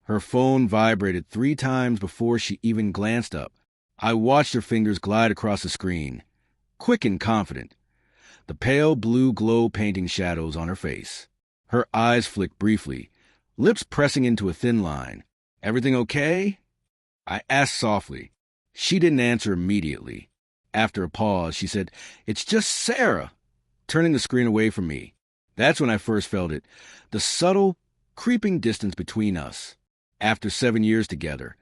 Her phone vibrated 3 times before she even glanced up. I watched her fingers glide across the screen, quick and confident, the pale blue glow painting shadows on her face. Her eyes flicked briefly, lips pressing into a thin line. "Everything okay?" I asked softly. She didn't answer immediately. After a pause, she said, "It's just Sarah," turning the screen away from me. That's when I first felt it, the subtle, creeping distance between us. After 7 years together,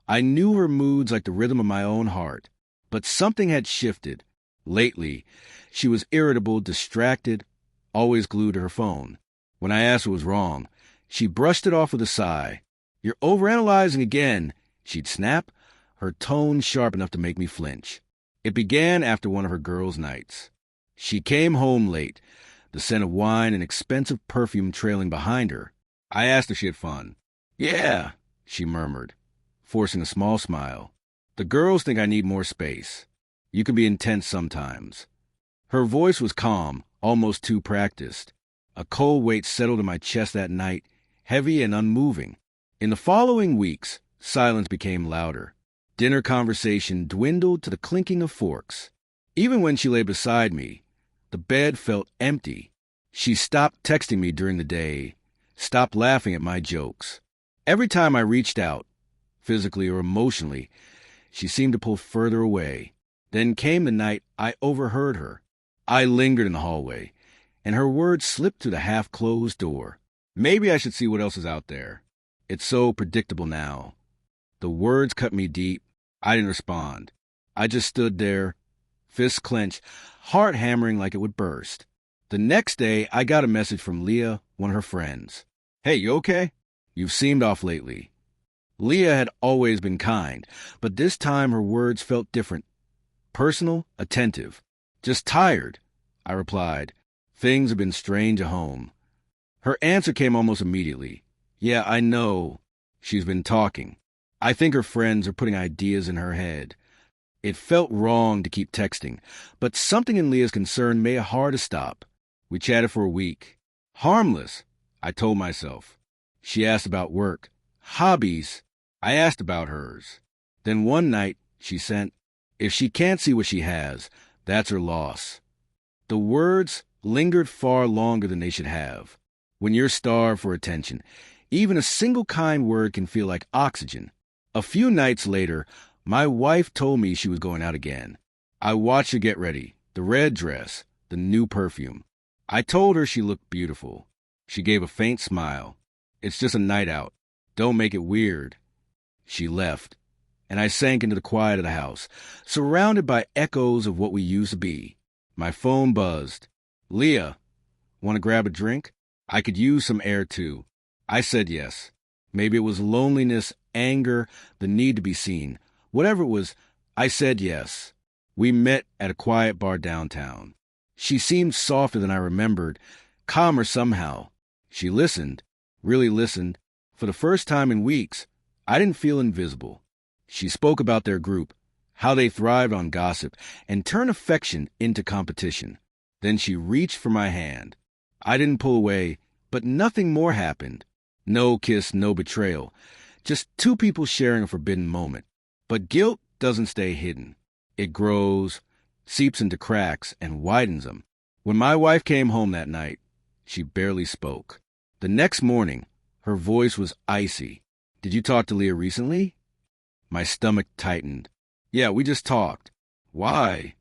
I knew her moods like the rhythm of my own heart. But something had shifted. Lately, she was irritable, distracted, always glued to her phone. When I asked what was wrong, she brushed it off with a sigh. "You're overanalyzing again," she'd snap, her tone sharp enough to make me flinch. It began after one of her girls' nights. She came home late, the scent of wine and expensive perfume trailing behind her. I asked if she had fun. "Yeah," she murmured, forcing a small smile. "The girls think I need more space. You can be intense sometimes." Her voice was calm, almost too practiced. A cold weight settled in my chest that night, heavy and unmoving. In the following weeks, silence became louder. Dinner conversation dwindled to the clinking of forks. Even when she lay beside me, the bed felt empty. She stopped texting me during the day, stopped laughing at my jokes. Every time I reached out, physically or emotionally, she seemed to pull further away. Then came the night I overheard her. I lingered in the hallway, and her words slipped through the half-closed door. "Maybe I should see what else is out there. It's so predictable now." The words cut me deep. I didn't respond. I just stood there, fists clenched, heart hammering like it would burst. The next day, I got a message from Leah, one of her friends. "Hey, you okay? You've seemed off lately." Leah had always been kind, but this time her words felt different. Personal, attentive. "Just tired," I replied. "Things have been strange at home." Her answer came almost immediately. "Yeah, I know. She's been talking. I think her friends are putting ideas in her head." It felt wrong to keep texting, but something in Leah's concern made it hard to stop. We chatted for a week. Harmless, I told myself. She asked about work, hobbies. I asked about hers. Then one night, she sent, "If she can't see what she has, that's her loss." The words lingered far longer than they should have. When you're starved for attention, even a single kind word can feel like oxygen. A few nights later, my wife told me she was going out again. I watched her get ready, the red dress, the new perfume. I told her she looked beautiful. She gave a faint smile. "It's just a night out. Don't make it weird." She left, and I sank into the quiet of the house, surrounded by echoes of what we used to be. My phone buzzed. "Leah, want to grab a drink? I could use some air too." I said yes. Maybe it was loneliness, anger, the need to be seen. Whatever it was, I said yes. We met at a quiet bar downtown. She seemed softer than I remembered, calmer somehow. She listened, really listened. For the first time in weeks, I didn't feel invisible. She spoke about their group, how they thrived on gossip, and turned affection into competition. Then she reached for my hand. I didn't pull away, but nothing more happened. No kiss, no betrayal. Just two people sharing a forbidden moment. But guilt doesn't stay hidden. It grows, seeps into cracks, and widens them. When my wife came home that night, she barely spoke. The next morning, her voice was icy. "Did you talk to Leah recently?" My stomach tightened. "Yeah, we just talked." "Why?"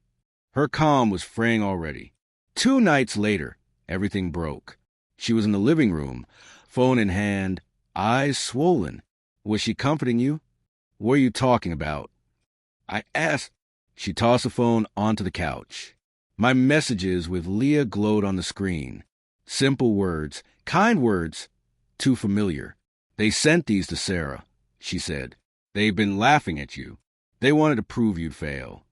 Her calm was fraying already. 2 nights later, everything broke. She was in the living room, phone in hand, eyes swollen. "Was she comforting you? What are you talking about?" I asked. She tossed the phone onto the couch. My messages with Leah glowed on the screen. Simple words, kind words, too familiar. "They sent these to Sarah," she said. "They've been laughing at you. They wanted to prove you'd fail."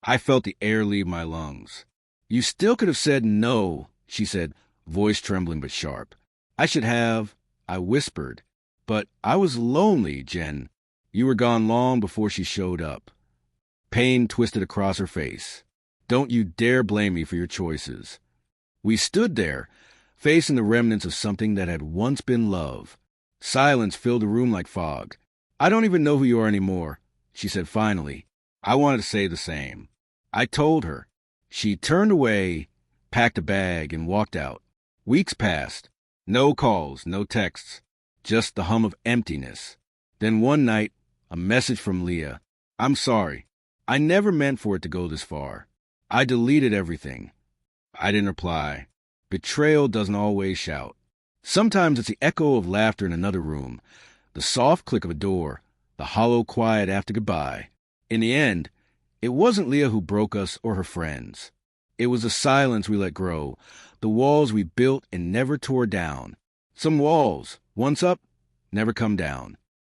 I felt the air leave my lungs. "You still could have said no," she said, voice trembling but sharp. "I should have," I whispered. "But I was lonely, Jen. You were gone long before she showed up." Pain twisted across her face. "Don't you dare blame me for your choices." We stood there, facing the remnants of something that had once been love. Silence filled the room like fog. "I don't even know who you are anymore," she said finally. I wanted to say the same. I told her. She turned away, packed a bag, and walked out. Weeks passed. No calls, no texts. Just the hum of emptiness. Then one night, a message from Leah. "I'm sorry. I never meant for it to go this far. I deleted everything." I didn't reply. Betrayal doesn't always shout. Sometimes it's the echo of laughter in another room, the soft click of a door, the hollow quiet after goodbye. In the end, it wasn't Leah who broke us or her friends. It was the silence we let grow, the walls we built and never tore down. Some walls, once up, never come down.